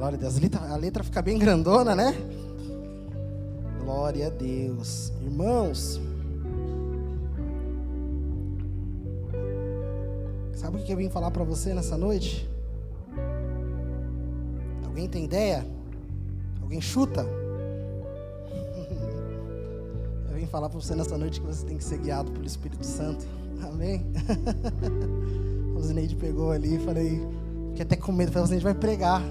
Glória a Deus. A letra fica bem grandona, né? Glória a Deus. Irmãos, sabe o que eu vim falar para você nessa noite? Alguém tem ideia? Alguém chuta? Eu vim falar para você nessa noite que você tem que ser guiado pelo Espírito Santo. Amém? O Zineide pegou ali e falei, fiquei até com medo. Falei, o Zineide vai pregar.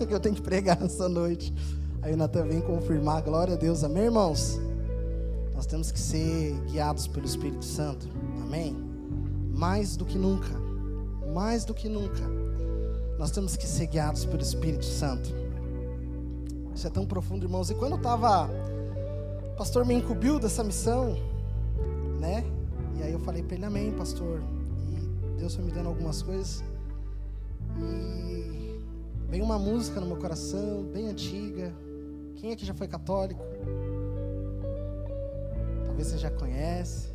Que eu tenho que pregar nessa noite. Aí o Natan vem confirmar, glória a Deus, amém, irmãos? Nós temos que ser guiados pelo Espírito Santo, amém? Mais do que nunca, nós temos que ser guiados pelo Espírito Santo. Isso é tão profundo, irmãos. E quando o pastor me incumbiu dessa missão, né? E aí eu falei para ele, amém, pastor. E Deus foi me dando algumas coisas. E veio uma música no meu coração, bem antiga. Quem aqui já foi católico? Talvez você já conhece.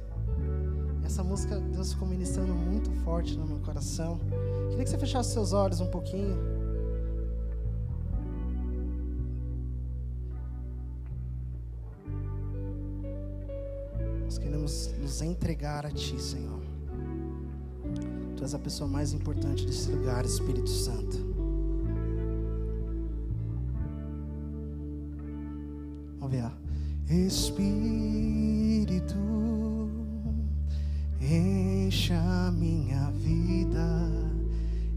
Essa música, Deus ficou ministrando muito forte no meu coração. Queria que você fechasse seus olhos um pouquinho. Nós queremos nos entregar a Ti, Senhor. Tu és a pessoa mais importante desse lugar, Espírito Santo. Vamos ver. Espírito, encha a minha vida.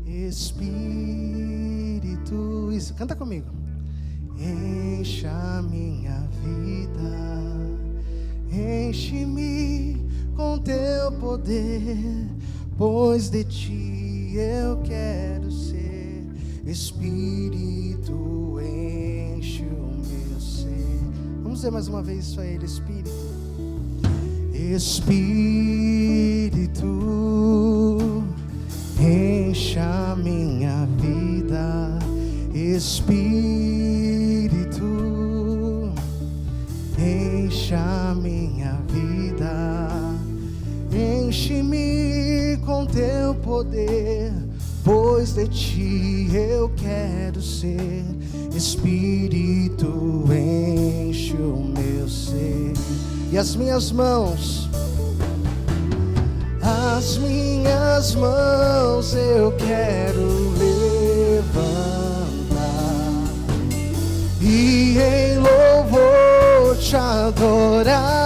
Espírito, isso, canta comigo. Encha a minha vida. Enche-me com teu poder, pois de ti eu quero ser. Espírito, enche o meu ser. Vamos dizer mais uma vez isso a ele, Espírito. Espírito, encha a minha vida. Espírito, encha a minha vida. Enche-me com teu poder, pois de ti eu quero ser. Espírito, enche o meu ser. E as minhas mãos eu quero levantar e em louvor te adorar.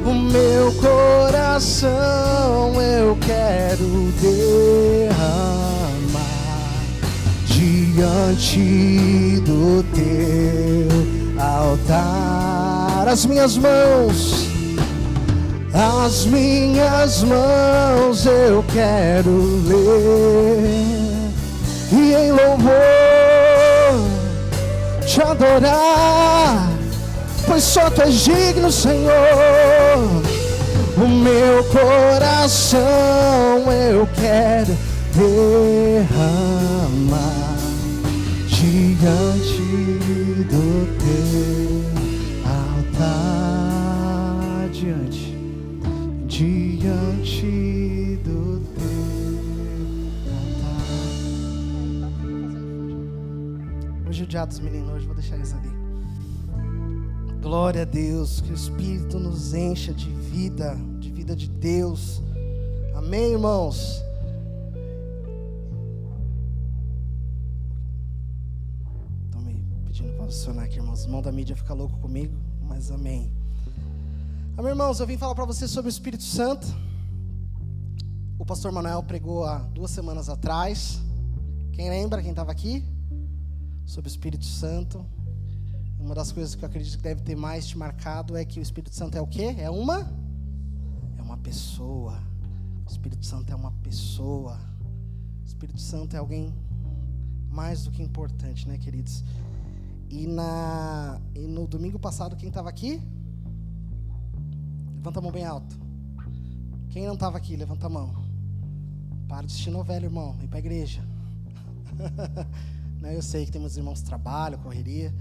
O meu coração eu quero derramar diante do teu altar. As minhas mãos eu quero ler e em louvor te adorar, pois só tu és digno, Senhor. O meu coração eu quero derramar diante do teu altar, diante do teu altar. Vou judiar dos meninos hoje, vou deixar eles ali. Glória a Deus, que o Espírito nos encha de vida de Deus. Amém, irmãos? Estão me pedindo para posicionar aqui, irmãos. O irmão da mídia fica louco comigo, mas amém. Amém, irmãos, eu vim falar para vocês sobre o Espírito Santo. O pastor Manuel pregou há 2 semanas atrás. Quem lembra, quem estava aqui? Sobre o Espírito Santo. Uma das coisas que eu acredito que deve ter mais te marcado é que o Espírito Santo é o quê? É uma pessoa. O Espírito Santo é uma pessoa. O Espírito Santo é alguém mais do que importante, né, queridos? E no domingo passado, quem estava aqui? Levanta a mão bem alto. Quem não estava aqui, levanta a mão. Para de assistir novela, irmão. Vem para a igreja. Não, eu sei que tem muitos irmãos que trabalham, correria.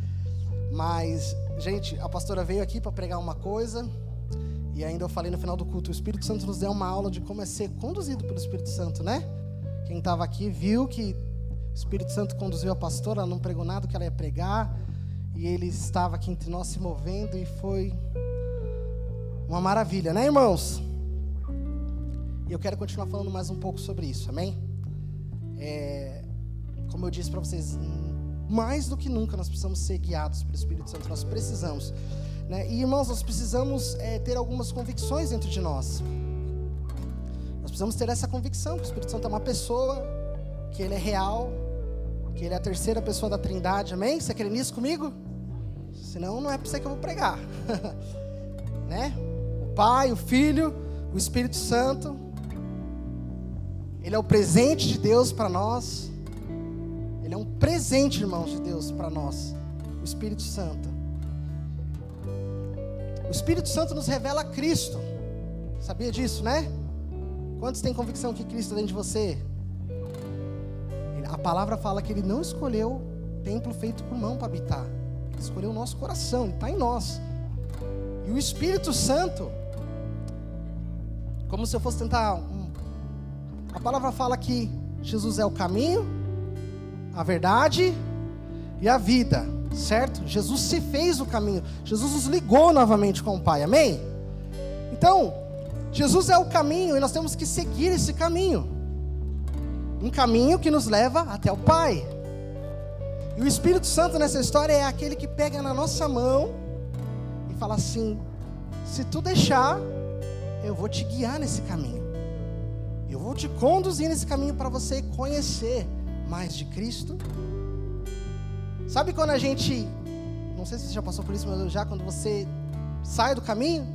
Mas, gente, a pastora veio aqui para pregar uma coisa. E ainda eu falei no final do culto, o Espírito Santo nos deu uma aula de como é ser conduzido pelo Espírito Santo, né? Quem estava aqui viu que o Espírito Santo conduziu a pastora, ela não pregou nada que ela ia pregar, e ele estava aqui entre nós se movendo, e foi uma maravilha, né, irmãos? E eu quero continuar falando mais um pouco sobre isso, amém? Como eu disse para vocês, mais do que nunca nós precisamos ser guiados pelo Espírito Santo, nós precisamos, né? E irmãos, nós precisamos ter algumas convicções dentro de nós. Nós precisamos ter essa convicção que o Espírito Santo é uma pessoa, que Ele é real, que Ele é a terceira pessoa da Trindade, amém? Você crê nisso comigo? Senão não é para você que eu vou pregar. Né? O Pai, o Filho, o Espírito Santo, Ele é o presente de Deus para nós. Ele é um presente, irmãos, de Deus para nós, o Espírito Santo. O Espírito Santo nos revela Cristo. Sabia disso, né? Quantos têm convicção que Cristo é dentro de você? A palavra fala que Ele não escolheu templo feito por mão para habitar. Ele escolheu o nosso coração, Ele está em nós. E o Espírito Santo, como se eu fosse tentar... A palavra fala que Jesus é o caminho, a verdade e a vida, certo? Jesus se fez o caminho. Jesus nos ligou novamente com o Pai, amém? Então, Jesus é o caminho e nós temos que seguir esse caminho. Um caminho que nos leva até o Pai. E o Espírito Santo nessa história é aquele que pega na nossa mão e fala assim: se tu deixar, eu vou te guiar nesse caminho. Eu vou te conduzir nesse caminho para você conhecer mais de Cristo. Sabe quando a gente, não sei se você já passou por isso, mas já quando você sai do caminho,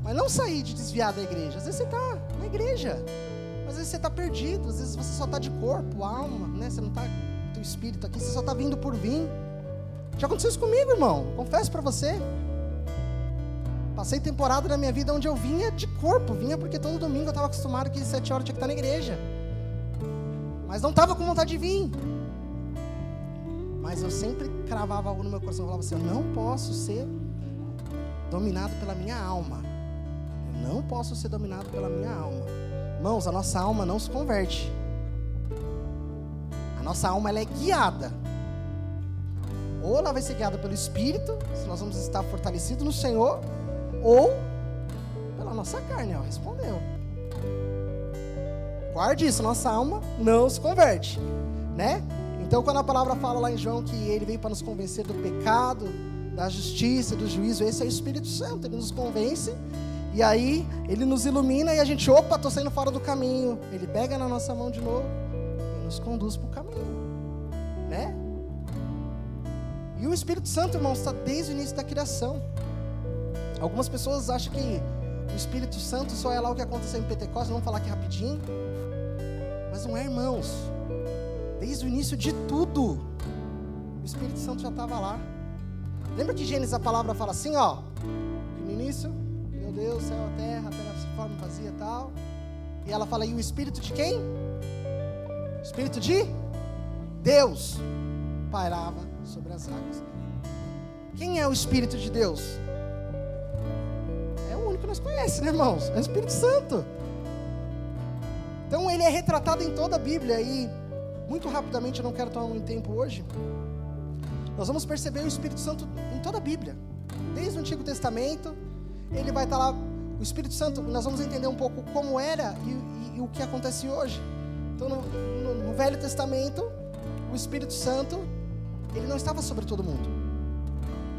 mas não sair de desviar da igreja. Às vezes você está na igreja, mas às vezes você está perdido, às vezes você só está de corpo, alma, né? Você não está com o espírito aqui, você só está vindo por vir. Já aconteceu isso comigo, irmão, confesso para você. Passei temporada na minha vida onde eu vinha de corpo, vinha porque todo domingo eu estava acostumado que 7 horas eu tinha que estar na igreja. Mas não estava com vontade de vir. Mas eu sempre cravava algo no meu coração, falava assim: eu não posso ser dominado pela minha alma. Eu não posso ser dominado pela minha alma. Irmãos, a nossa alma não se converte. A nossa alma, ela é guiada. Ou ela vai ser guiada pelo Espírito, se nós vamos estar fortalecidos no Senhor, ou pela nossa carne, ó, respondeu. Guarde isso, nossa alma não se converte, né? Então, quando a palavra fala lá em João que Ele veio para nos convencer do pecado, da justiça, do juízo, esse é o Espírito Santo. Ele nos convence, e aí Ele nos ilumina, e a gente, opa, estou saindo fora do caminho. Ele pega na nossa mão de novo e nos conduz para o caminho, né? E o Espírito Santo, irmãos, está desde o início da criação. Algumas pessoas acham que o Espírito Santo só é lá o que aconteceu em Pentecostes. Vamos falar aqui rapidinho. Mas não é, irmãos. Desde o início de tudo, o Espírito Santo já estava lá. Lembra que Gênesis, a palavra fala assim, ó: que no início, criou Deus, céu, a terra se forma, vazia e tal. E ela fala: e o Espírito de quem? O Espírito de Deus pairava sobre as águas. Quem é o Espírito de Deus? É o único que nós conhecemos, né, irmãos? É o Espírito Santo. Então ele é retratado em toda a Bíblia. E muito rapidamente, eu não quero tomar muito tempo hoje, nós vamos perceber o Espírito Santo em toda a Bíblia. Desde o Antigo Testamento, ele vai estar lá. O Espírito Santo, nós vamos entender um pouco como era e o que acontece hoje. Então no Velho Testamento, o Espírito Santo, ele não estava sobre todo mundo.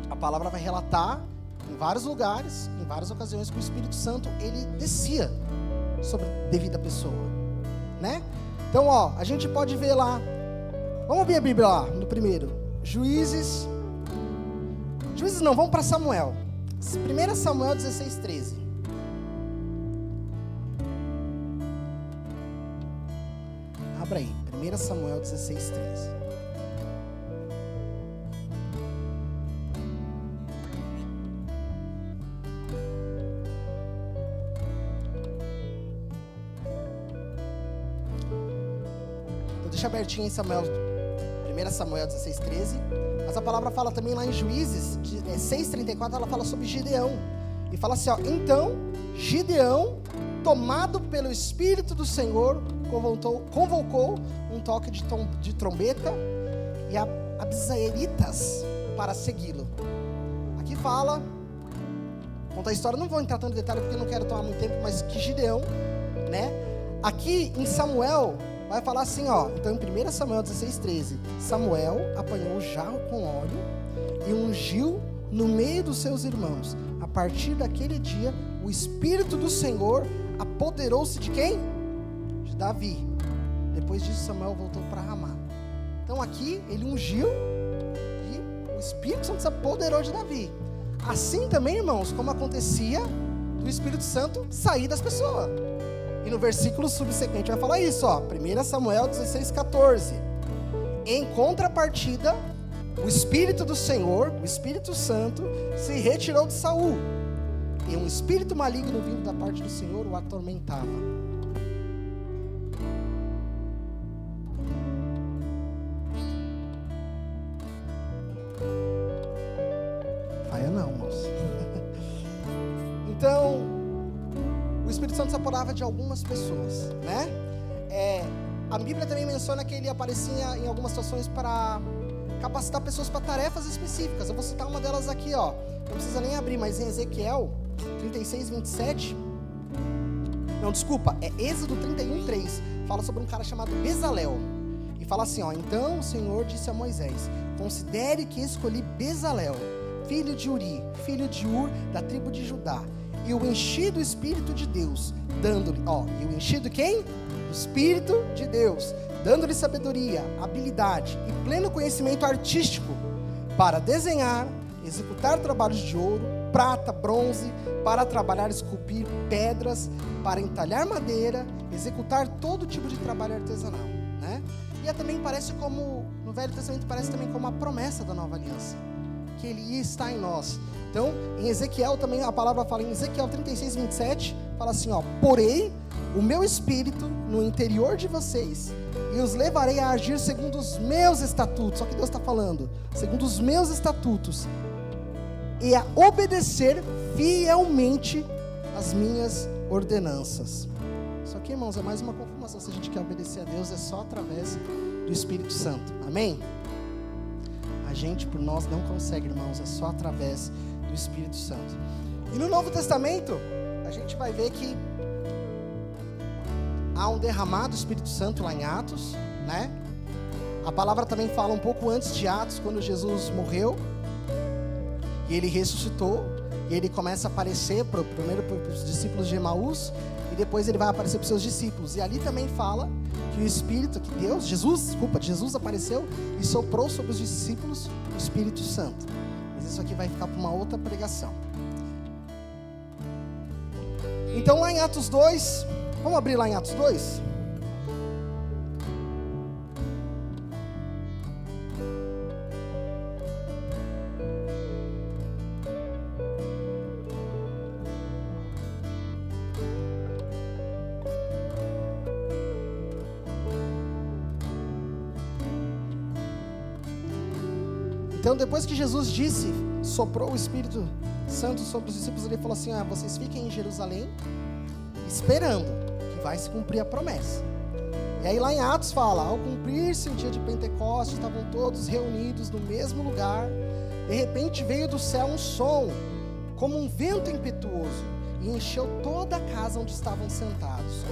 A palavra vai relatar em vários lugares, em várias ocasiões, que o Espírito Santo, ele descia sobre devida pessoa, né? Então, ó, a gente pode ver lá, vamos abrir a Bíblia lá, no primeiro, Juízes não, vamos para Samuel, 1 Samuel 16:13. Abra aí, 1 Samuel 16:13. Deixa abertinho em 1 Samuel 16:13. Mas a palavra fala também lá em Juízes 6:34, ela fala sobre Gideão. E fala assim, ó: então Gideão, tomado pelo Espírito do Senhor, convocou um toque de trombeta e abisraelitas para segui-lo. Aqui fala, conta a história, não vou entrar tanto em detalhe porque eu não quero tomar muito tempo, mas que Gideão, né? Aqui em Samuel, vai falar assim, ó, então em 1 Samuel 16:13, Samuel apanhou o jarro com óleo e ungiu no meio dos seus irmãos. A partir daquele dia, o Espírito do Senhor apoderou-se de quem? De Davi. Depois disso, Samuel voltou para Ramá. Então aqui, ele ungiu e o Espírito Santo se apoderou de Davi. Assim também, irmãos, como acontecia do Espírito Santo sair das pessoas. E no versículo subsequente vai falar isso, ó, 1 Samuel 16:14. Em contrapartida, o Espírito do Senhor, o Espírito Santo, se retirou de Saul, e um espírito maligno vindo da parte do Senhor o atormentava. Faia não, moço. Então, o Espírito Santo se apoderava de algumas pessoas, né? A Bíblia também menciona que ele aparecia em algumas situações para capacitar pessoas para tarefas específicas. Eu vou citar uma delas aqui, ó. Não precisa nem abrir, mas em Ezequiel 36:27. Não, desculpa, é Êxodo 31:3. Fala sobre um cara chamado Bezalel. E fala assim, ó: então o Senhor disse a Moisés: considere que escolhi Bezalel, filho de Uri, filho de Ur, da tribo de Judá, e o enchi do Espírito de Deus, dando-lhe, e o enchi do quem? Do Espírito de Deus, dando-lhe sabedoria, habilidade e pleno conhecimento artístico para desenhar, executar trabalhos de ouro, prata, bronze, para trabalhar, esculpir pedras, para entalhar madeira, executar todo tipo de trabalho artesanal, né? E também parece como, no Velho Testamento parece também como a promessa da nova aliança, que ele ia estar em nós. Então, em Ezequiel também, a palavra fala em Ezequiel 36:27, fala assim, ó: porei o meu espírito no interior de vocês e os levarei a agir segundo os meus estatutos. Só que Deus está falando, segundo os meus estatutos, e a obedecer fielmente as minhas ordenanças. Isso aqui, irmãos, é mais uma confirmação. Se a gente quer obedecer a Deus, é só através do Espírito Santo. Amém? A gente, por nós, não consegue, irmãos, é só através do Espírito Santo. E no Novo Testamento, a gente vai ver que há um derramado do Espírito Santo lá em Atos, né? A palavra também fala um pouco antes de Atos, quando Jesus morreu e ele ressuscitou, e ele começa a aparecer primeiro para os discípulos de Emaús, e depois ele vai aparecer para os seus discípulos. E ali também fala que o Espírito, que Jesus apareceu e soprou sobre os discípulos o Espírito Santo. Mas isso aqui vai ficar para uma outra pregação. Então lá em Atos 2, vamos abrir lá em Atos 2? Então, depois que Jesus soprou o Espírito Santo sobre os discípulos, ele falou assim: vocês fiquem em Jerusalém, esperando que vai se cumprir a promessa. E aí lá em Atos fala: ao cumprir-se o dia de Pentecostes, estavam todos reunidos no mesmo lugar. De repente veio do céu um som, como um vento impetuoso, e encheu toda a casa onde estavam sentados.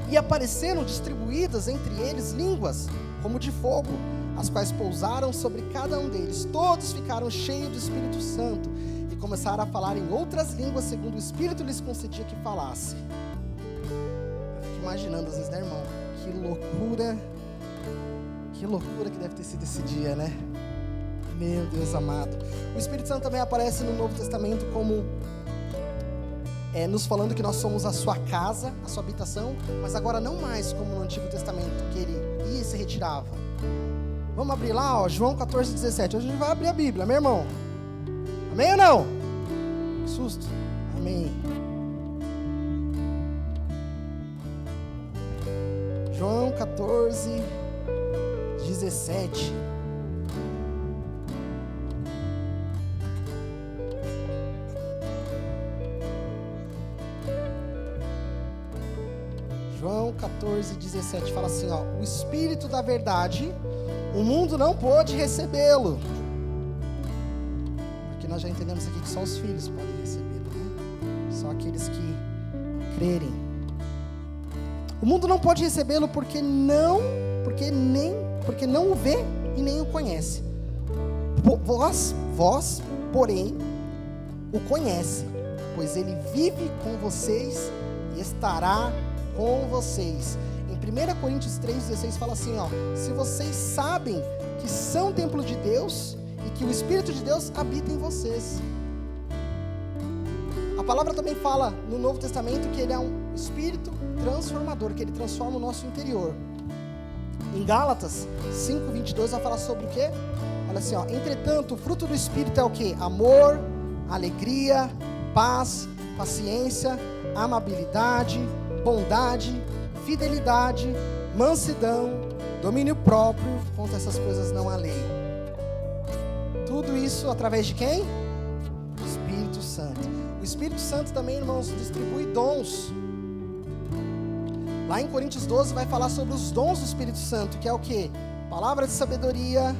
E apareceram distribuídas entre eles línguas, como de fogo, as quais pousaram sobre cada um deles. Todos ficaram cheios do Espírito Santo e começaram a falar em outras línguas, segundo o Espírito lhes concedia que falasse. Eu fico imaginando às vezes, né, irmão? Que loucura que deve ter sido esse dia, né? Meu Deus amado. O Espírito Santo também aparece no Novo Testamento como nos falando que nós somos a sua casa, a sua habitação, mas agora não mais como no Antigo Testamento, que ele ia e se retirava. Vamos abrir lá, João 14:17. Hoje a gente vai abrir a Bíblia, meu irmão. Amém ou não? Que susto. Amém. João 14:17. João 14, 17, fala assim, ó: o Espírito da verdade, o mundo não pôde recebê-lo. Porque nós já entendemos aqui que só os filhos podem recebê-lo, né? Só aqueles que crerem. O mundo não pode recebê-lo porque não o vê e nem o conhece. Vós, porém, o conhece, pois ele vive com vocês e estará com vocês. Em 1 Coríntios 3,16 fala assim, ó: se vocês sabem que são templo de Deus e que o Espírito de Deus habita em vocês. A palavra também fala no Novo Testamento que ele é um Espírito transformador, que ele transforma o nosso interior. Em Gálatas 5:22 vai falar sobre o quê? Olha assim, ó: entretanto, o fruto do Espírito é o quê? Amor, alegria, paz, paciência, amabilidade, bondade, fidelidade, mansidão, domínio próprio. Contra essas coisas não há lei. Tudo isso através de quem? O Espírito Santo. O Espírito Santo também, irmãos, distribui dons. Lá em Coríntios 12 vai falar sobre os dons do Espírito Santo, que é o quê? Palavra de sabedoria,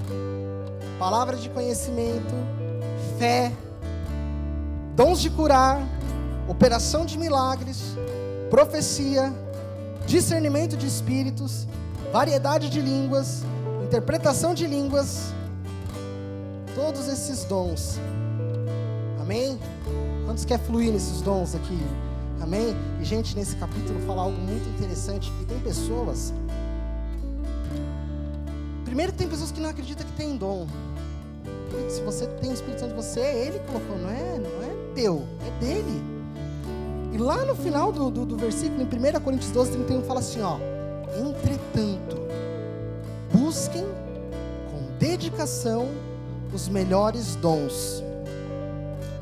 palavra de conhecimento, fé, dons de curar, operação de milagres, profecia, discernimento de espíritos, variedade de línguas, interpretação de línguas, todos esses dons. Amém? Quantos quer fluir nesses dons aqui? Amém? E gente, nesse capítulo fala algo muito interessante, que tem pessoas... Primeiro, tem pessoas que não acreditam que tem dom. Se você tem o Espírito Santo de você, ele colocou, não é teu, é dele. E lá no final do versículo, em 1 Coríntios 12, 31, fala assim, ó: entretanto, busquem com dedicação os melhores dons.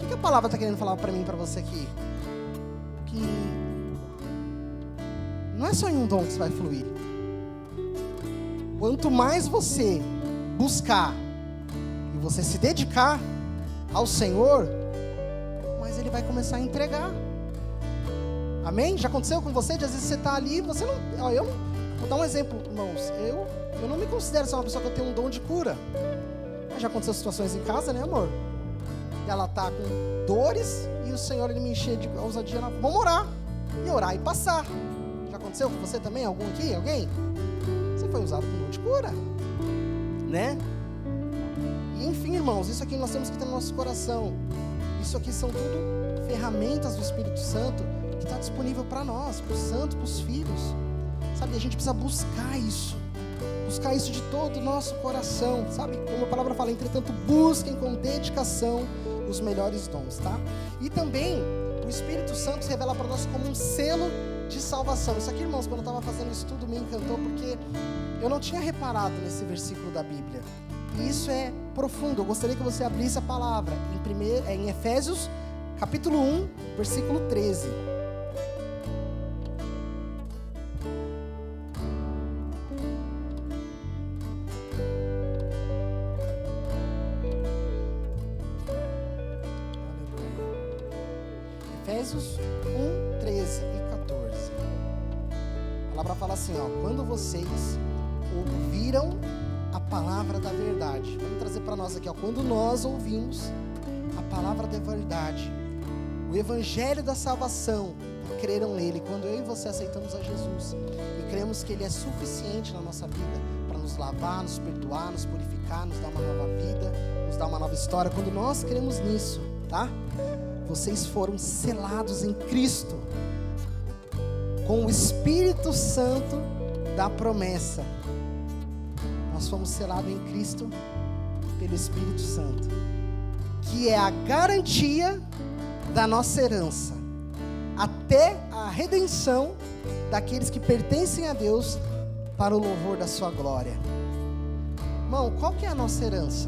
O que a palavra está querendo falar para mim e para você aqui? Que não é só em um dom que você vai fluir. Quanto mais você buscar e você se dedicar ao Senhor, mais Ele vai começar a entregar. Amém? Já aconteceu com você? De às vezes você está ali, você não... Vou dar um exemplo, irmãos. Eu não me considero ser uma pessoa que eu tenho um dom de cura. Mas já aconteceu situações em casa, né, amor? E ela está com dores e o Senhor, Ele me encher de ousadia. Vamos orar. E orar e passar. Já aconteceu com você também? Algum aqui? Alguém? Você foi usado com dom de cura, né? E enfim, irmãos, isso aqui nós temos que ter no nosso coração. Isso aqui são tudo ferramentas do Espírito Santo que está disponível para nós, para os santos, para os filhos. Sabe, a gente precisa buscar isso de todo o nosso coração, sabe? Como a palavra fala, entretanto, busquem com dedicação os melhores dons, tá? E também, o Espírito Santo se revela para nós como um selo de salvação. Isso aqui, irmãos, quando eu estava fazendo isso tudo, me encantou, porque eu não tinha reparado nesse versículo da Bíblia. E isso é profundo. Eu gostaria que você abrisse a palavra em Efésios, capítulo 1, versículo 13. Efésios 1, 13 e 14. A palavra fala assim, ó: quando vocês ouviram a palavra da verdade. Vamos trazer para nós aqui, ó. Quando nós ouvimos a palavra da verdade, o evangelho da salvação, creram nele. Quando eu e você aceitamos a Jesus e cremos que ele é suficiente na nossa vida para nos lavar, nos perdoar, nos purificar, nos dar uma nova vida, nos dar uma nova história. Quando nós cremos nisso, tá? Vocês foram selados em Cristo com o Espírito Santo da promessa. Nós fomos selados em Cristo pelo Espírito Santo, que é a garantia da nossa herança, até a redenção daqueles que pertencem a Deus para o louvor da sua glória. Irmão, qual que é a nossa herança?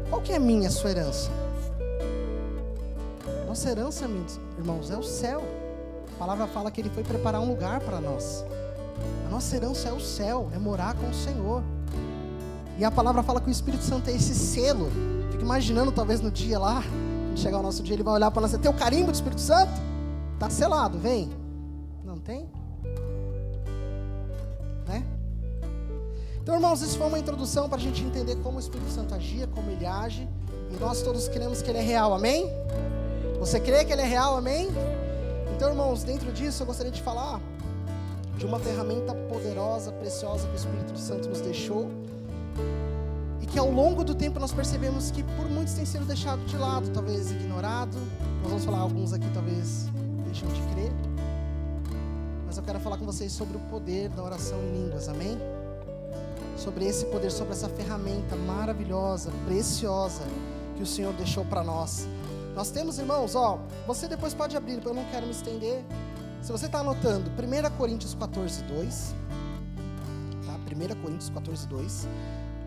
Qual que é a minha, a sua herança? Nossa herança, irmãos, é o céu. A palavra fala que Ele foi preparar um lugar para nós. A nossa herança é o céu, é morar com o Senhor. E a palavra fala que o Espírito Santo é esse selo. Fica imaginando, talvez no dia lá, quando chegar o nosso dia, Ele vai olhar para nós: tem o carimbo do Espírito Santo? Está selado, vem. Não tem? Então, irmãos, isso foi uma introdução para a gente entender como o Espírito Santo agia, como ele age. E nós todos cremos que ele é real, amém? Você crê que ele é real, amém? Então, irmãos, dentro disso eu gostaria de falar de uma ferramenta poderosa, preciosa que o Espírito Santo nos deixou. E que ao longo do tempo nós percebemos que por muitos tem sido deixado de lado, talvez ignorado. Nós vamos falar alguns aqui talvez deixam de crer. Mas eu quero falar com vocês sobre o poder da oração em línguas, amém? Sobre esse poder, sobre essa ferramenta maravilhosa, preciosa que o Senhor deixou para nós. Nós temos, irmãos, você depois pode abrir, eu não quero me estender. Se você está anotando, 1 Coríntios 14, 2, tá? 1 Coríntios 14, 2,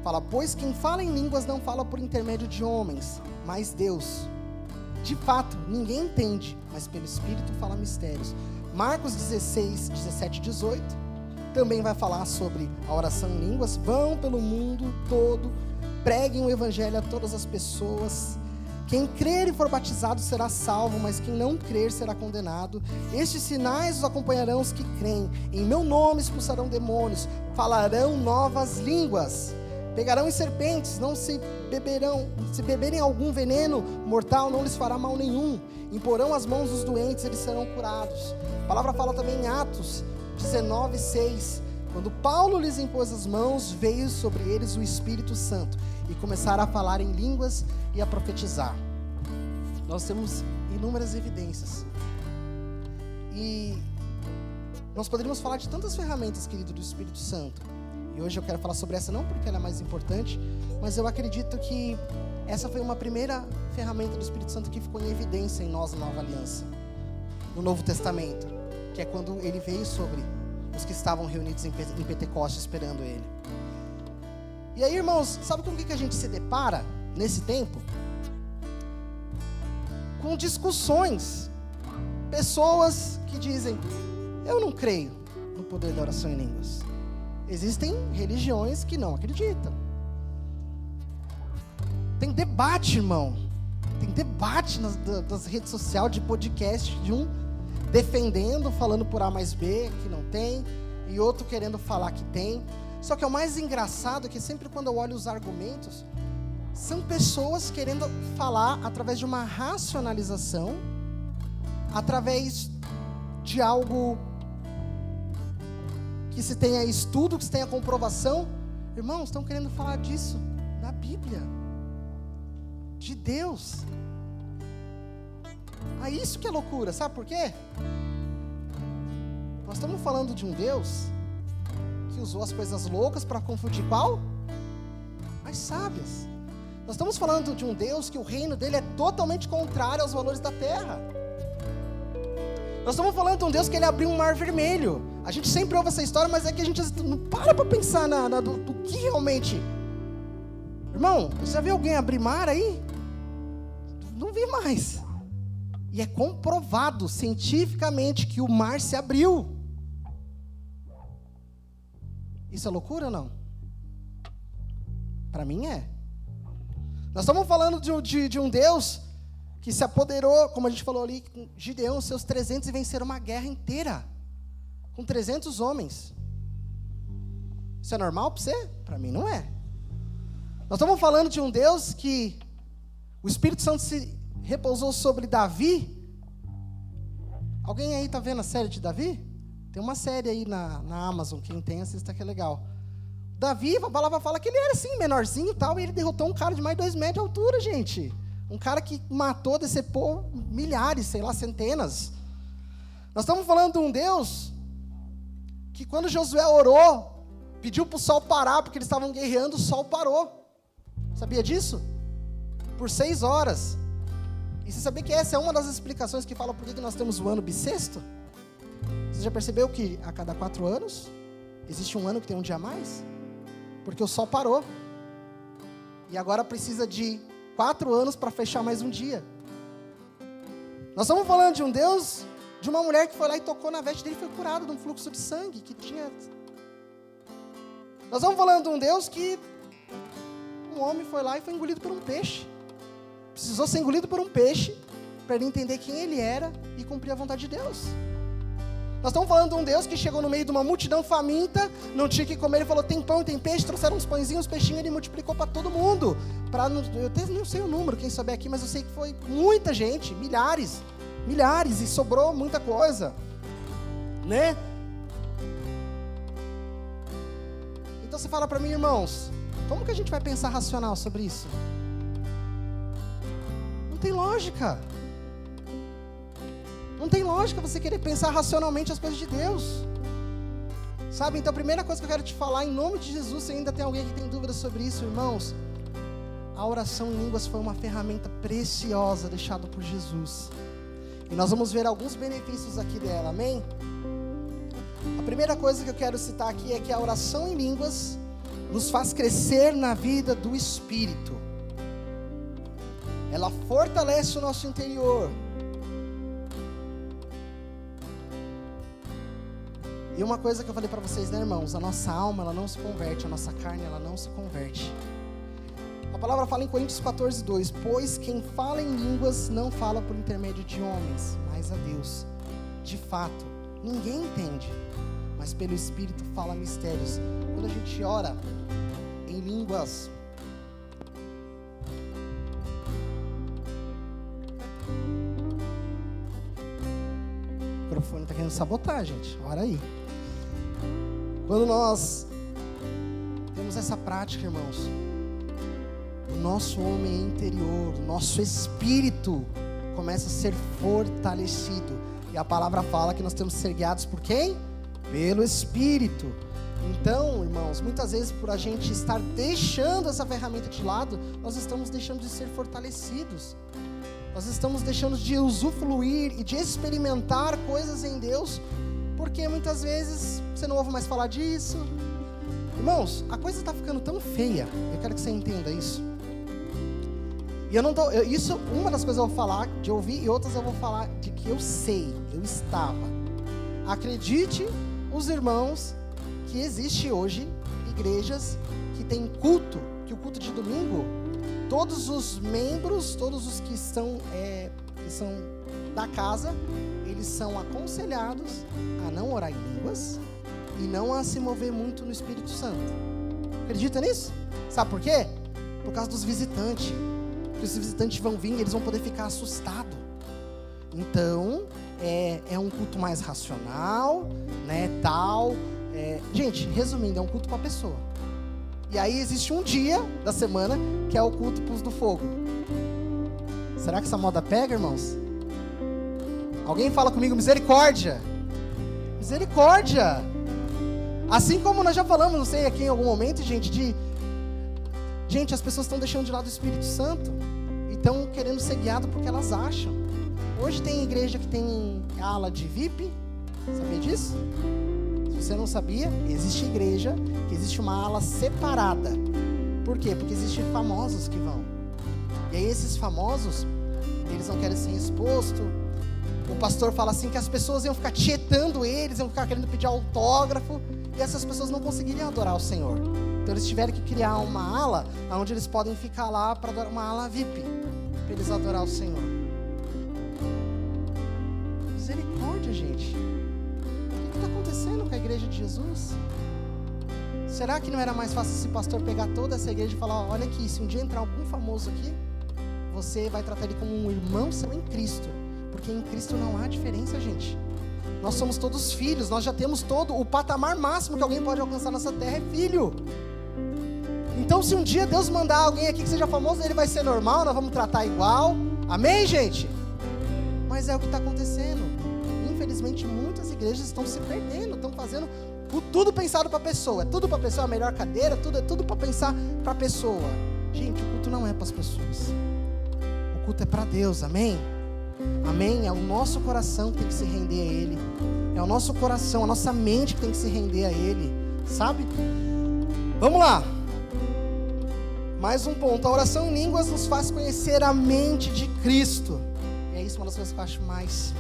fala, pois quem fala em línguas não fala por intermédio de homens, mas Deus. De fato, ninguém entende, mas pelo Espírito fala mistérios. Marcos 16, 17 e 18, também vai falar sobre a oração em línguas. Vão pelo mundo todo, preguem o evangelho a todas as pessoas. Quem crer e for batizado será salvo, mas quem não crer será condenado. Estes sinais os acompanharão os que creem. Em meu nome expulsarão demônios, falarão novas línguas, pegarão em serpentes, não se beberem algum veneno mortal, não lhes fará mal nenhum. Imporão as mãos dos doentes, eles serão curados. A palavra fala também em Atos 19, 6. Quando Paulo lhes impôs as mãos, veio sobre eles o Espírito Santo e começaram a falar em línguas e a profetizar. Nós temos inúmeras evidências. E nós poderíamos falar de tantas ferramentas, querido, do Espírito Santo. E hoje eu quero falar sobre essa não porque ela é mais importante, mas eu acredito que essa foi uma primeira ferramenta do Espírito Santo que ficou em evidência em nós na Nova Aliança, no Novo Testamento, que é quando ele veio sobre os que estavam reunidos em Pentecostes esperando ele. E aí, irmãos, sabe com o que a gente se depara nesse tempo? Com discussões, pessoas que dizem, eu não creio no poder da oração em línguas. Existem religiões que não acreditam. Tem debate, irmão. Tem debate nas redes sociais, de podcast, de um defendendo, falando por A mais B, que não tem, e outro querendo falar que tem. Só que o mais engraçado é que sempre quando eu olho os argumentos, são pessoas querendo falar através de uma racionalização, através de algo que se tenha estudo, que se tenha comprovação. Irmãos, estão querendo falar disso na Bíblia, de Deus. Isso que é loucura, sabe por quê? Nós estamos falando de um Deus que usou as coisas loucas para confundir qual? As sábias. Nós estamos falando de um Deus que o reino dele é totalmente contrário aos valores da terra. Nós estamos falando de um Deus que ele abriu um mar vermelho. A gente sempre ouve essa história, mas é que a gente não para pensar do que realmente... Irmão, você já viu alguém abrir mar aí? Não vi mais. E é comprovado cientificamente que o mar se abriu. Isso é loucura ou não? Para mim é. Nós estamos falando de um Deus que se apoderou, como a gente falou ali, com Gideão, seus 300 e venceram uma guerra inteira, com 300 homens. Isso é normal para você? Para mim não é. Nós estamos falando de um Deus que o Espírito Santo se repousou sobre Davi. Alguém aí está vendo a série de Davi? Tem uma série aí na Amazon, quem tem, assista que é legal. Davi, a palavra fala que ele era assim, menorzinho e tal, e ele derrotou um cara de mais de 2 metros de altura, gente. Um cara que matou, decepou milhares, sei lá, centenas. Nós estamos falando de um Deus que quando Josué orou, pediu para o sol parar, porque eles estavam guerreando, o sol parou. Sabia disso? Por 6 horas. E você sabia que essa é uma das explicações que fala por que nós temos o ano bissexto? Você já percebeu que a cada 4 anos, existe um ano que tem um dia a mais? Porque o sol parou. E agora precisa de 4 anos para fechar mais um dia. Nós estamos falando de um Deus, de uma mulher que foi lá e tocou na veste dele e foi curada de um fluxo de sangue que tinha. Nós estamos falando de um Deus que um homem foi lá e foi engolido por um peixe. Precisou ser engolido por um peixe para ele entender quem ele era e cumprir a vontade de Deus. Nós estamos falando de um Deus que chegou no meio de uma multidão faminta, não tinha o que comer, ele falou, tem pão, tem peixe, trouxeram uns pãezinhos, uns peixinhos, ele multiplicou para todo mundo. Eu até não sei o número, quem souber aqui, mas eu sei que foi muita gente, milhares, e sobrou muita coisa, né? Então você fala para mim, irmãos, como que a gente vai pensar racional sobre isso? Não tem lógica. Não tem lógica você querer pensar racionalmente as coisas de Deus. Sabe? Então a primeira coisa que eu quero te falar, em nome de Jesus, se ainda tem alguém que tem dúvidas sobre isso, irmãos, a oração em línguas foi uma ferramenta preciosa deixada por Jesus. E nós vamos ver alguns benefícios aqui dela, amém? A primeira coisa que eu quero citar aqui é que a oração em línguas nos faz crescer na vida do Espírito. Ela fortalece o nosso interior. E uma coisa que eu falei para vocês, né, irmãos? A nossa alma, ela não se converte, a nossa carne, ela não se converte. A palavra fala em Coríntios 14:2, pois quem fala em línguas não fala por intermédio de homens, mas a Deus. De fato, ninguém entende, mas pelo Espírito fala mistérios. Quando a gente ora em línguas, o microfone está querendo sabotar, gente, ora aí. Quando nós temos essa prática, irmãos, o nosso homem interior, o nosso espírito começa a ser fortalecido. E a palavra fala que nós temos que ser guiados por quem? Pelo Espírito. Então, irmãos, muitas vezes por a gente estar deixando essa ferramenta de lado, nós estamos deixando de ser fortalecidos. Nós estamos deixando de usufruir e de experimentar coisas em Deus, porque muitas vezes você não ouve mais falar disso. Irmãos, a coisa está ficando tão feia, eu quero que você entenda isso. E eu não tô, isso, uma das coisas eu vou falar de ouvir, e outras eu vou falar de que eu sei, eu estava. Acredite, os irmãos, que existe hoje igrejas que tem culto, que o culto de domingo, todos os membros, todos os que são da casa, eles são aconselhados a não orar em línguas e não a se mover muito no Espírito Santo. Acredita nisso? Sabe por quê? Por causa dos visitantes. Porque os visitantes vão vir e eles vão poder ficar assustados. Então, é um culto mais racional, né, tal. Gente, resumindo, é um culto para a pessoa. E aí existe um dia da semana que é o culto para os do fogo. Será que essa moda pega, irmãos? Alguém fala comigo, misericórdia. Misericórdia. Assim como nós já falamos, não sei aqui em algum momento, gente, Gente, as pessoas estão deixando de lado o Espírito Santo e estão querendo ser guiadas porque elas acham. Hoje tem igreja que tem ala de VIP, sabia disso? Se você não sabia, existe igreja que existe uma ala separada. Por quê? Porque existem famosos que vão. E aí esses famosos, eles não querem ser expostos. O pastor fala assim que as pessoas iam ficar tietando eles, iam ficar querendo pedir autógrafo, e essas pessoas não conseguiriam adorar o Senhor. Então eles tiveram que criar uma ala onde eles podem ficar lá para adorar, uma ala VIP, para eles adorar o Senhor. Misericórdia, gente. O que está acontecendo com a igreja de Jesus? Será que não era mais fácil esse pastor pegar toda essa igreja e falar, olha aqui, se um dia entrar algum famoso aqui, você vai tratar ele como um irmão seu em Cristo, porque em Cristo não há diferença, gente. Nós somos todos filhos, nós já temos todo o patamar máximo que alguém pode alcançar nessa terra é filho. Então se um dia Deus mandar alguém aqui que seja famoso, ele vai ser normal, nós vamos tratar igual, amém, gente? Mas é o que está acontecendo. Infelizmente muitas igrejas estão se perdendo, estão fazendo tudo pensado para a pessoa, é tudo para a pessoa, a melhor cadeira, é tudo para pensar para a pessoa. Gente, o culto não é para as pessoas, o culto é para Deus, amém? Amém? É o nosso coração que tem que se render a Ele, é o nosso coração, a nossa mente que tem que se render a Ele, sabe? Vamos lá, mais um ponto. A oração em línguas nos faz conhecer a mente de Cristo, e é isso uma das coisas que eu acho mais,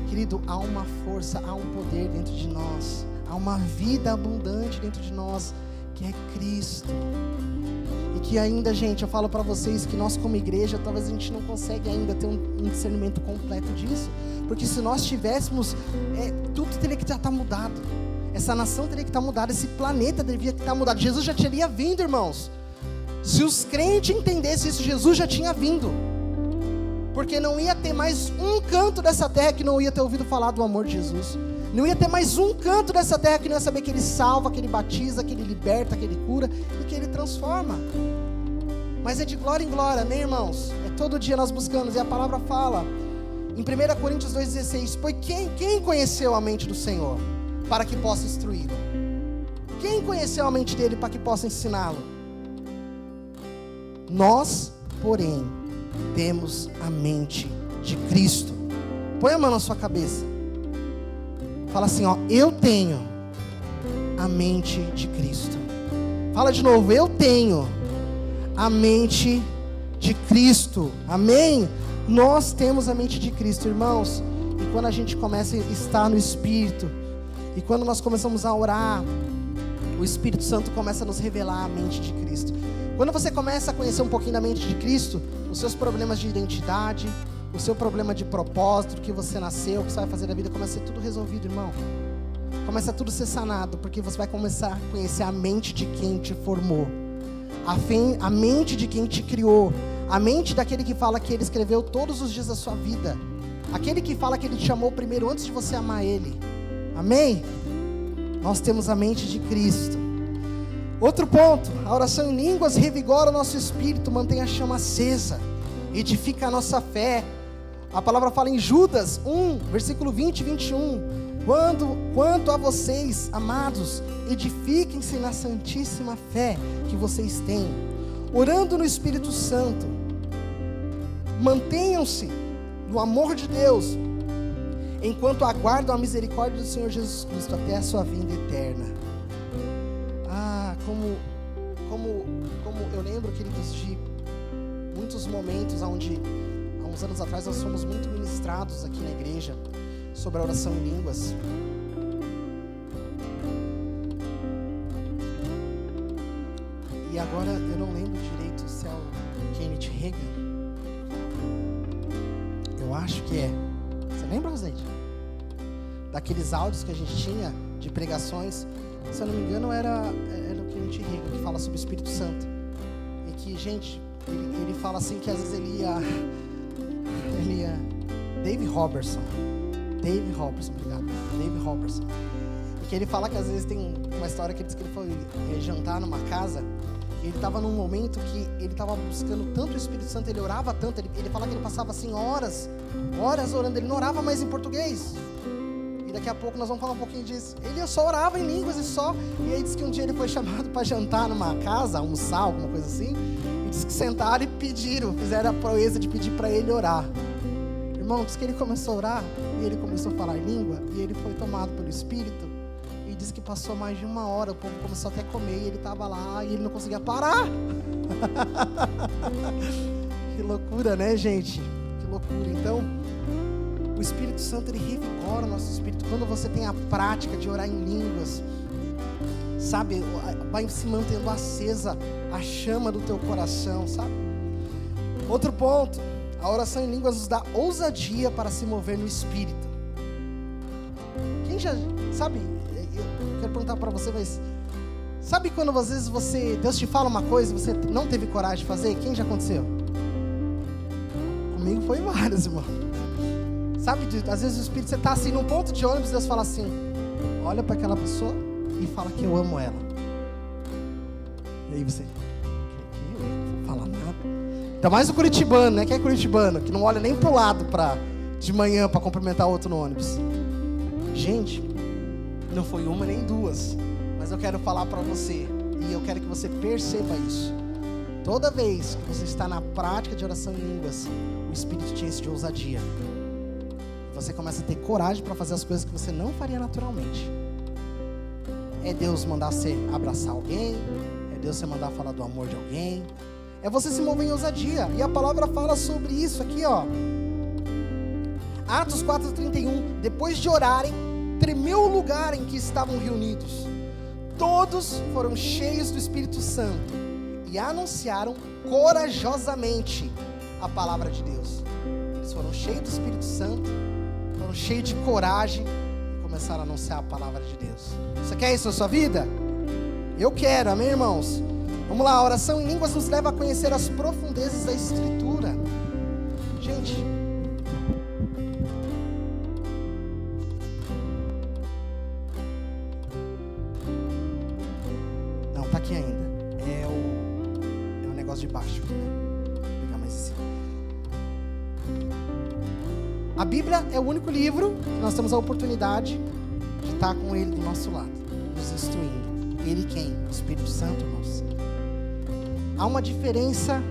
querido, há uma força, há um poder dentro de nós, há uma vida abundante dentro de nós, que é Cristo. E que ainda, gente, eu falo para vocês que nós como igreja, talvez a gente não consegue ainda ter um discernimento completo disso, porque se nós tivéssemos, tudo teria que já estar mudado. Essa nação teria que estar mudada, esse planeta deveria estar mudado. Jesus já teria vindo, irmãos. Se os crentes entendessem isso, Jesus já tinha vindo. Porque não ia ter mais um canto dessa terra que não ia ter ouvido falar do amor de Jesus. Não ia ter mais um canto dessa terra que não ia saber que Ele salva, que Ele batiza, que Ele liberta, que Ele cura e que Ele transforma. Mas é de glória em glória, amém, irmãos? É todo dia nós buscamos, e a palavra fala em 1 Coríntios 2,16: pois quem conheceu a mente do Senhor para que possa instruí-lo? Quem conheceu a mente dele para que possa ensiná-lo? Nós, porém, temos a mente de Cristo. Põe a mão na sua cabeça. Fala assim, eu tenho a mente de Cristo. Fala de novo, eu tenho a mente de Cristo. Amém? Nós temos a mente de Cristo, irmãos. E quando a gente começa a estar no Espírito, e quando nós começamos a orar, o Espírito Santo começa a nos revelar a mente de Cristo. Quando você começa a conhecer um pouquinho da mente de Cristo, os seus problemas de identidade, o seu problema de propósito, do que você nasceu, o que você vai fazer na vida, começa a ser tudo resolvido, irmão. Começa a tudo ser sanado, porque você vai começar a conhecer a mente de quem te formou, a mente de quem te criou, a mente daquele que fala que Ele escreveu todos os dias da sua vida, aquele que fala que Ele te chamou primeiro antes de você amar Ele. Amém? Nós temos a mente de Cristo. Outro ponto, a oração em línguas revigora o nosso espírito, mantém a chama acesa, edifica a nossa fé. A palavra fala em Judas 1, versículo 20 e 21. Quanto a vocês, amados, edifiquem-se na santíssima fé que vocês têm, orando no Espírito Santo. Mantenham-se no amor de Deus, enquanto aguardam a misericórdia do Senhor Jesus Cristo até a sua vinda eterna. Como eu lembro, queridos, de muitos momentos onde, há uns anos atrás, nós fomos muito ministrados aqui na igreja sobre a oração em línguas. E agora eu não lembro direito se é o Kenneth Hagin. Eu acho que é. Você lembra, Rosneide? Daqueles áudios que a gente tinha de pregações, se eu não me engano era o Kenneth Hagin, que fala sobre o Espírito Santo. E que, gente, ele fala assim que às vezes ele ia Dave Robertson, obrigado. Dave Robertson. E que ele fala que às vezes tem uma história que ele diz que ele foi jantar numa casa, e ele estava num momento que ele estava buscando tanto o Espírito Santo, ele orava tanto, ele fala que ele passava assim horas orando, ele não orava mais em português. E daqui a pouco nós vamos falar um pouquinho disso. Ele só orava em línguas e aí diz que um dia ele foi chamado para jantar numa casa, almoçar, alguma coisa assim, e diz que sentaram e fizeram a proeza de pedir para ele orar. Irmão, diz que ele começou a orar e ele começou a falar em língua e ele foi tomado pelo Espírito e diz que passou mais de 1 hora, o povo começou até a comer e ele estava lá e ele não conseguia parar. Que loucura, né, gente? Que loucura. Então, o Espírito Santo, ele revigora o nosso espírito. Quando você tem a prática de orar em línguas, sabe, vai se mantendo acesa a chama do teu coração, sabe? Outro ponto, a oração em línguas nos dá ousadia para se mover no Espírito. Quem já, sabe, eu quero perguntar para você, mas sabe quando às vezes Deus te fala uma coisa e você não teve coragem de fazer? Quem já aconteceu? Comigo foi vários, irmão. Sabe, às vezes o Espírito, você está assim num ponto de ônibus, Deus fala assim, olha para aquela pessoa e fala que eu amo ela. E aí você, eu não vou falar nada. Ainda mais o curitibano, né? Quem é curitibano? Que não olha nem pro lado de manhã para cumprimentar outro no ônibus. Gente, não foi uma nem duas, mas eu quero falar para você, e eu quero que você perceba isso. Toda vez que você está na prática de oração em línguas, o Espírito te enche de ousadia. Você começa a ter coragem para fazer as coisas que você não faria naturalmente. É Deus mandar você abraçar alguém, é Deus você mandar falar do amor de alguém, é você se mover em ousadia. E a palavra fala sobre isso aqui, ó. Atos 4:31. Depois de orarem, tremeu o lugar em que estavam reunidos. Todos foram cheios do Espírito Santo e anunciaram corajosamente a palavra de Deus. Eles foram cheios do Espírito Santo, foram foram cheios de coragem e começaram a anunciar a palavra de Deus. Você quer isso na sua vida? Eu quero, amém, irmãos? Vamos lá, a oração em línguas nos leva a conhecer as profundezas da Escritura. Gente, não, tá aqui ainda. É o negócio de baixo aqui, né? Vou pegar mais esse. A Bíblia é o único livro que nós temos a oportunidade de estar com ele do nosso lado, nos instruindo. Ele quem? O Espírito Santo, irmãos. Há uma diferença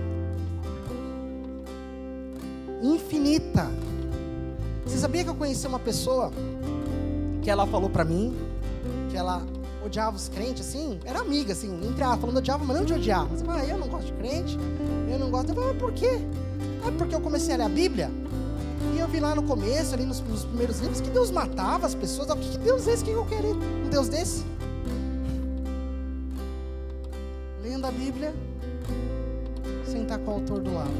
infinita. Você sabia que eu conheci uma pessoa que ela falou pra mim que ela odiava os crentes, assim? Era amiga, assim, entre ela falando odiava, mas não de odiar. Mas eu não gosto de crente, eu não gosto. Eu falei, mas por quê? Porque eu comecei a ler a Bíblia e eu vi lá no começo, ali nos primeiros livros, que Deus matava as pessoas. O que Deus é esse? O que eu quero? Um Deus desse? Lendo a Bíblia, sentar com o autor do lado.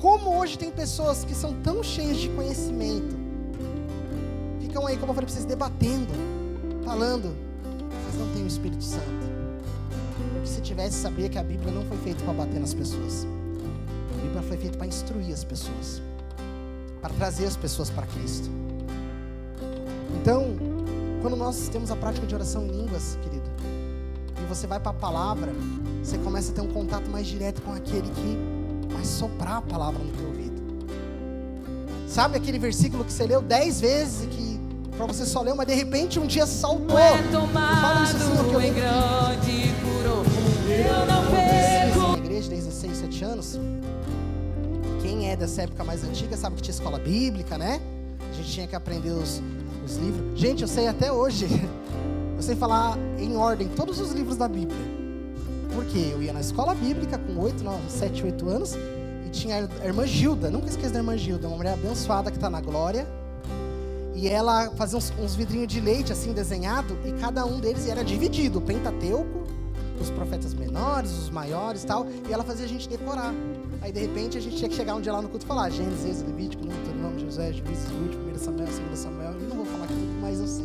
Como hoje tem pessoas que são tão cheias de conhecimento, ficam aí, como eu falei para vocês, debatendo, falando, mas não tem o Espírito Santo. Porque se tivesse, sabia que a Bíblia não foi feita para bater nas pessoas. A Bíblia foi feita para instruir as pessoas, para trazer as pessoas para Cristo. Então, quando nós temos a prática de oração em línguas, querido, e você vai para a palavra, você começa a ter um contato mais direto com aquele que vai soprar a palavra no teu ouvido. Sabe aquele versículo que você leu 10 vezes e que para você só leu, mas de repente um dia saltou? Eu falo isso assim, eu lembro eu não perco. Na igreja desde 6, 7 anos. Quem é dessa época mais antiga sabe que tinha escola bíblica, né? A gente tinha que aprender os livros. Gente, eu sei até hoje. Eu sei falar em ordem todos os livros da Bíblia. Porque eu ia na escola bíblica com 7, 8 anos e tinha a irmã Gilda. Nunca esqueço da irmã Gilda, uma mulher abençoada que está na glória. E ela fazia uns vidrinhos de leite assim desenhado e cada um deles era dividido. O Pentateuco, os profetas menores, os maiores e tal. E ela fazia a gente decorar. Aí de repente a gente tinha que chegar um dia lá no culto e falar Gênesis, Levítico, Deuteronômio, Josué, Juízes, Ruth, 1 Samuel, 2 Samuel. Eu não vou falar aqui tudo, mas eu sei.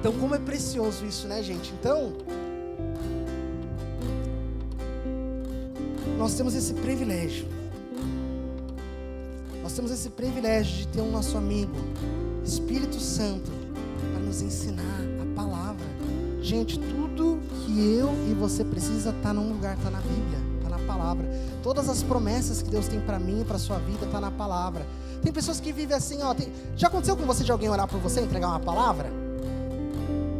Então, como é precioso isso, né, gente? Então, nós temos esse privilégio. Nós temos esse privilégio de ter um nosso amigo, Espírito Santo, para nos ensinar a palavra. Gente, tudo que eu e você precisa está num lugar, está na Bíblia, está na palavra. Todas as promessas que Deus tem para mim e para a sua vida está na palavra. Tem pessoas que vivem assim, ó. Já aconteceu com você de alguém orar por você e entregar uma palavra?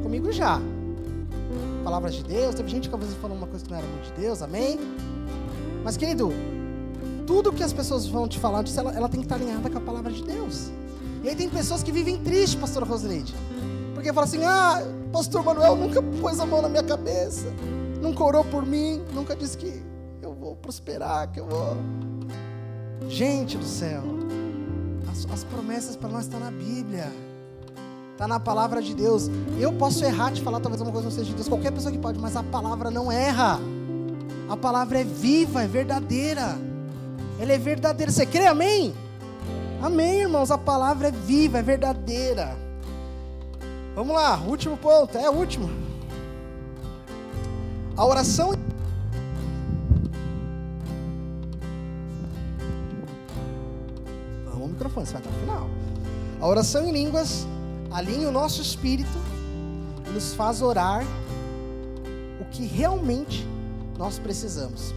Comigo já. Palavras de Deus. Teve gente que às vezes falou uma coisa que não era muito de Deus, amém? Mas querido, tudo que as pessoas vão te falar disso, ela tem que estar alinhada com a palavra de Deus. E aí tem pessoas que vivem tristes, pastora Rosleide, porque fala assim, pastor Manuel nunca pôs a mão na minha cabeça, nunca orou por mim, nunca disse que eu vou prosperar, que eu vou... Gente do céu, as promessas para nós estão na Bíblia, está na palavra de Deus. Eu posso errar, te falar talvez uma coisa não seja de Deus, qualquer pessoa que pode, mas a palavra não erra. A palavra é viva, é verdadeira. Ela é verdadeira. Você crê, amém? Amém, irmãos. A palavra é viva, é verdadeira. Vamos lá, último ponto. É o último. A oração. Vamos ao microfone, você vai até o final. A oração em línguas alinha o nosso espírito e nos faz orar o que realmente nós precisamos.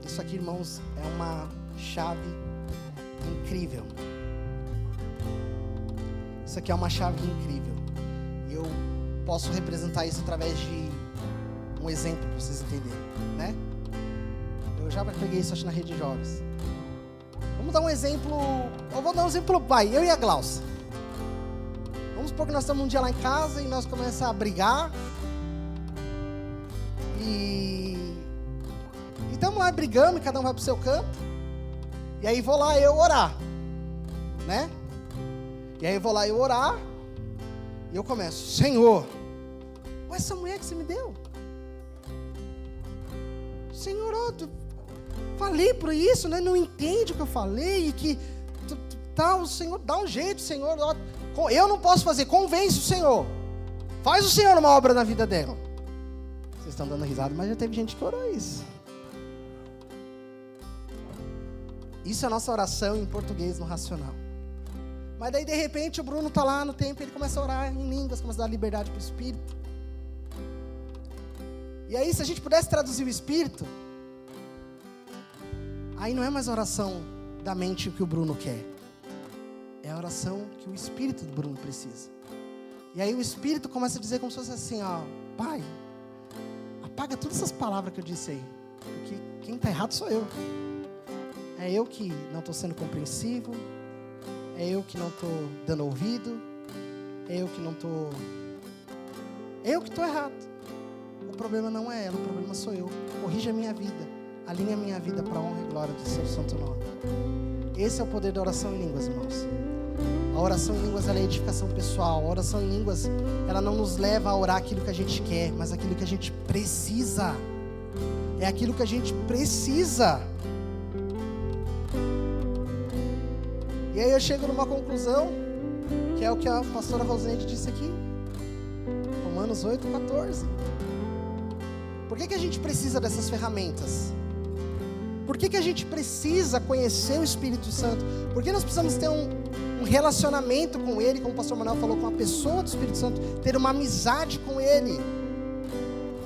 Isso aqui, irmãos, é uma chave incrível. Isso aqui é uma chave incrível. E eu posso representar isso através de um exemplo para vocês entenderem, né? Eu já peguei isso, acho, na rede de jovens. Vamos dar um exemplo. Eu vou dar um exemplo, eu e a Glaucia. Vamos supor que nós estamos um dia lá em casa e nós começamos a brigar. E estamos lá brigando, cada um vai pro seu canto. E aí vou lá eu orar, né? E aí vou lá eu orar. E eu começo, Senhor, essa mulher que você me deu, Senhor, falei por isso, né? Não entende o que eu falei, e que o Senhor, dá um jeito, Senhor, eu não posso fazer, convence o Senhor, faz o Senhor uma obra na vida dela. Vocês estão dando risada, mas já teve gente que orou isso. Isso é a nossa oração em português no racional. Mas daí de repente o Bruno está lá no templo, ele começa a orar em línguas, começa a dar liberdade para o Espírito. E aí, se a gente pudesse traduzir o Espírito, aí não é mais a oração da mente que o Bruno quer, é a oração que o Espírito do Bruno precisa. E aí o Espírito começa a dizer como se fosse assim, ó, Pai, apaga todas essas palavras que eu disse aí, porque quem está errado sou eu. É eu que não estou sendo compreensivo, é eu que não estou dando ouvido, é eu que não estou... Eu que estou errado. O problema não é ela, o problema sou eu. Corrija a minha vida, alinhe a minha vida para a honra e glória do seu santo nome. Esse é o poder da oração em línguas, irmãos. A oração em línguas, ela é edificação pessoal. A oração em línguas, ela não nos leva a orar aquilo que a gente quer, mas aquilo que a gente precisa. É aquilo que a gente precisa. E aí eu chego numa conclusão, que é o que a pastora Rosende disse aqui. Romanos 8:14. Por que a gente precisa dessas ferramentas? Por que a gente precisa conhecer o Espírito Santo? Por que nós precisamos ter um relacionamento com Ele, como o pastor Manuel falou, com a pessoa do Espírito Santo, ter uma amizade com Ele?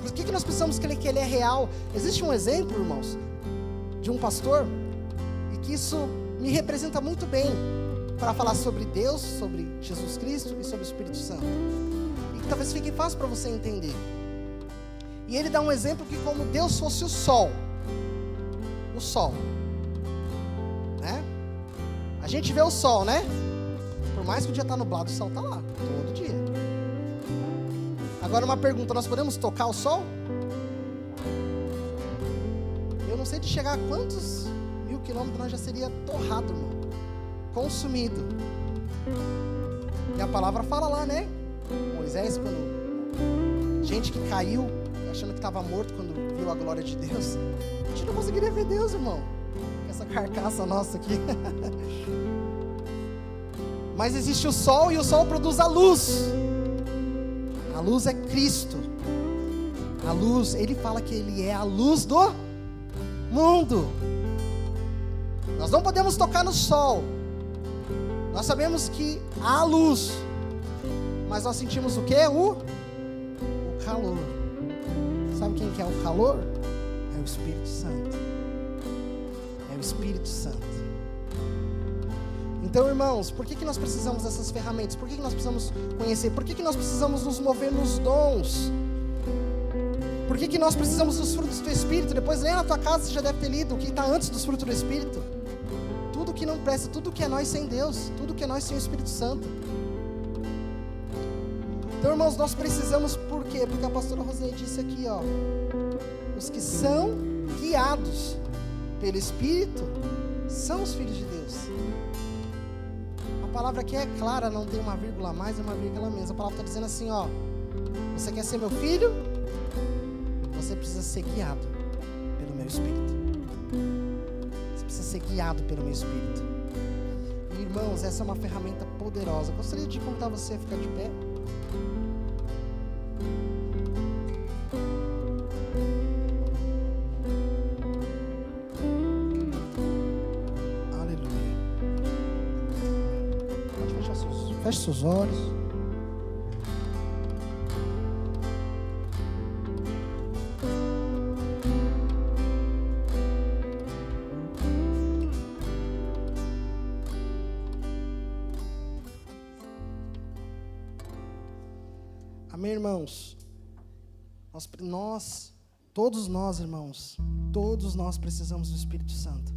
Por que nós precisamos crer que Ele é real? Existe um exemplo, irmãos, de um pastor, e que isso me representa muito bem, para falar sobre Deus, sobre Jesus Cristo e sobre o Espírito Santo. E que talvez fique fácil para você entender. E ele dá um exemplo que como Deus fosse o sol, né? A gente vê o sol, né? Por mais que o dia está nublado, o sol está lá, todo dia. Agora uma pergunta, nós podemos tocar o sol? Eu não sei de chegar a quantos 1000 quilômetros nós já seria torrado, irmão, consumido. E a palavra fala lá, né? Moisés, quando gente que caiu, achando que estava morto quando viu a glória de Deus, a gente não conseguiria ver Deus, irmão, com essa carcaça nossa aqui. Mas existe o sol, e o sol produz a luz. A luz é Cristo. A luz, ele fala que ele é a luz do mundo. Nós não podemos tocar no sol. Nós sabemos que há luz, mas nós sentimos o quê? O calor. Sabe quem que é o calor? É o Espírito Santo. É o Espírito Santo. Então, irmãos, por que nós precisamos dessas ferramentas? Por que nós precisamos conhecer? Por que nós precisamos nos mover nos dons? Por que nós precisamos dos frutos do Espírito? Depois, lá na tua casa, você já deve ter lido o que está antes dos frutos do Espírito. Tudo que não presta, tudo que é nós sem Deus, tudo que é nós sem o Espírito Santo. Então, irmãos, nós precisamos, por quê? Porque a pastora Rosane disse aqui, ó, os que são guiados pelo Espírito são os filhos de Deus. A palavra aqui é clara, não tem uma vírgula a mais e uma vírgula a menos. A palavra está dizendo assim, ó, você quer ser meu filho? Você precisa ser guiado pelo meu Espírito. Você precisa ser guiado pelo meu Espírito. E, irmãos, essa é uma ferramenta poderosa. Eu gostaria de convidar você a ficar de pé. Feche seus olhos. Amém, irmãos? Todos nós, irmãos, todos nós precisamos do Espírito Santo.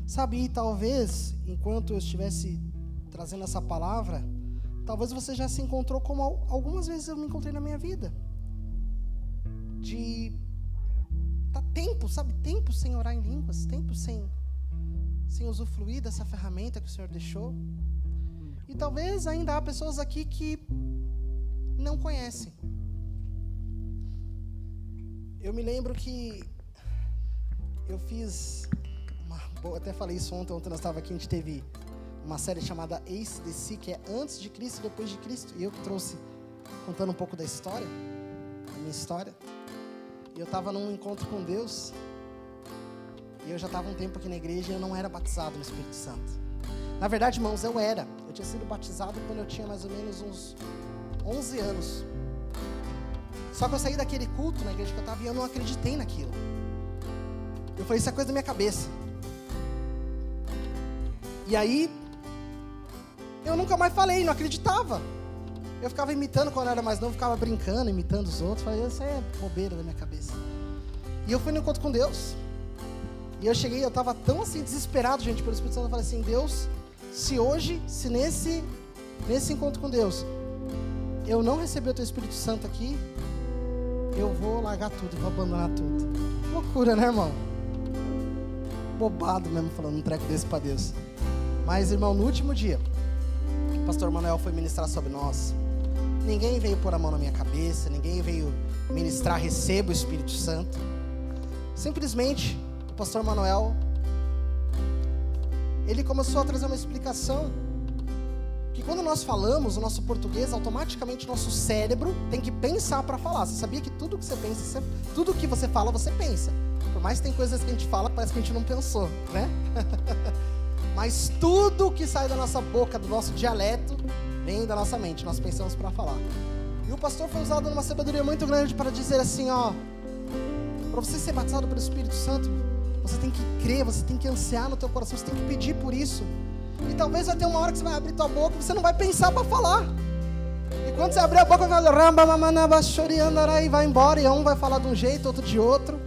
Sabe, talvez, enquanto eu estivesse trazendo essa palavra, talvez você já se encontrou como algumas vezes eu me encontrei na minha vida, de tempo sem orar em línguas, tempo sem usufruir dessa ferramenta que o Senhor deixou. E talvez ainda há pessoas aqui que não conhecem. Eu me lembro que eu fiz eu até falei isso ontem nós estávamos aqui, a gente teve uma série chamada ACDC, que é Antes de Cristo e Depois de Cristo, e eu que trouxe, contando um pouco da história, a minha história, e eu estava num encontro com Deus, e eu já estava um tempo aqui na igreja e eu não era batizado no Espírito Santo. Na verdade, irmãos, eu tinha sido batizado quando eu tinha mais ou menos uns 11 anos. Só que eu saí daquele culto na igreja que eu estava e eu não acreditei naquilo. Eu falei, isso é coisa da minha cabeça. E aí, eu nunca mais falei, não acreditava. Eu ficava imitando quando eu era mais novo, ficava brincando, imitando os outros. Falei, isso aí é bobeira da minha cabeça. E eu fui no encontro com Deus. E eu cheguei, eu estava tão assim, desesperado, gente, pelo Espírito Santo. Eu falei assim, Deus, se nesse encontro com Deus, eu não receber o Teu Espírito Santo aqui, eu vou largar tudo, vou abandonar tudo. Loucura, né, irmão? Bobado mesmo, falando um treco desse para Deus. Mas, irmão, no último dia, o pastor Manuel foi ministrar sobre nós. Ninguém veio pôr a mão na minha cabeça, ninguém veio ministrar, receba o Espírito Santo. Simplesmente, o pastor Manuel, ele começou a trazer uma explicação, que quando nós falamos o nosso português, automaticamente nosso cérebro tem que pensar para falar. Você sabia que tudo que você pensa, tudo que você fala, você pensa. Por mais que tem coisas que a gente fala, parece que a gente não pensou, né? Mas tudo que sai da nossa boca, do nosso dialeto, vem da nossa mente, nós pensamos para falar. E o pastor foi usado numa sabedoria muito grande para dizer assim, ó, para você ser batizado pelo Espírito Santo, você tem que crer, você tem que ansiar no teu coração, você tem que pedir por isso. E talvez vai ter uma hora que você vai abrir tua boca e você não vai pensar para falar. E quando você abrir a boca, vai falar, e vai embora, e um vai falar de um jeito, outro de outro.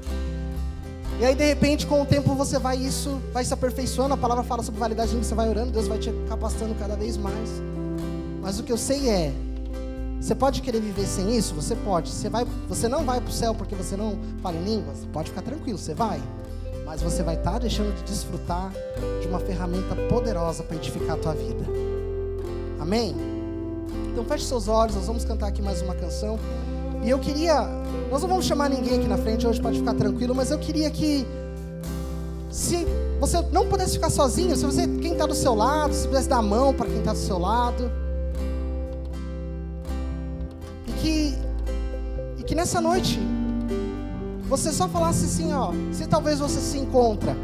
E aí de repente com o tempo você vai se aperfeiçoando. A palavra fala sobre validade, você vai orando, Deus vai te capacitando cada vez mais. Mas o que eu sei é, você pode querer viver sem isso? Você pode. Você não vai para o céu porque você não fala em línguas? Pode ficar tranquilo, você vai. Mas você vai estar deixando de desfrutar de uma ferramenta poderosa para edificar a tua vida. Amém? Então feche seus olhos, nós vamos cantar aqui mais uma canção. E eu queria, nós não vamos chamar ninguém aqui na frente hoje, pode ficar tranquilo, mas eu queria que, se você não pudesse ficar sozinho, se você, quem está do seu lado, se pudesse dar a mão para quem está do seu lado, e que nessa noite, você só falasse assim, ó, se talvez você se encontra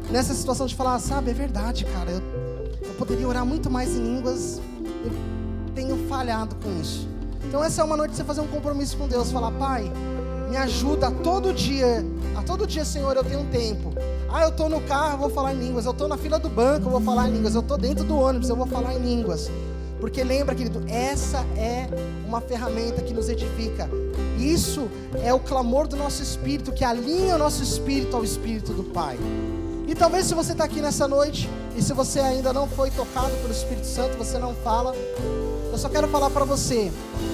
nessa situação de falar, sabe, é verdade, cara, eu poderia orar muito mais em línguas, eu tenho falhado com isso. Então essa é uma noite de você fazer um compromisso com Deus, falar, Pai, me ajuda a todo dia, Senhor, eu tenho um tempo. Eu estou no carro, eu vou falar em línguas, eu estou na fila do banco, eu vou falar em línguas, eu estou dentro do ônibus, eu vou falar em línguas. Porque lembra, querido, essa é uma ferramenta que nos edifica. Isso é o clamor do nosso espírito, que alinha o nosso espírito ao espírito do Pai. E talvez se você está aqui nessa noite, e se você ainda não foi tocado pelo Espírito Santo, você não fala, eu só quero falar para você,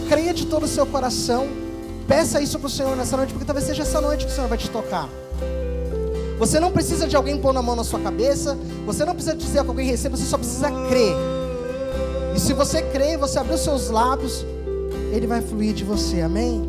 creia de todo o seu coração, peça isso para o Senhor nessa noite, porque talvez seja essa noite que o Senhor vai te tocar. Você não precisa de alguém pôr a mão na sua cabeça, você não precisa dizer que alguém receba, você só precisa crer. E se você crer, você abrir os seus lábios, Ele vai fluir de você, amém?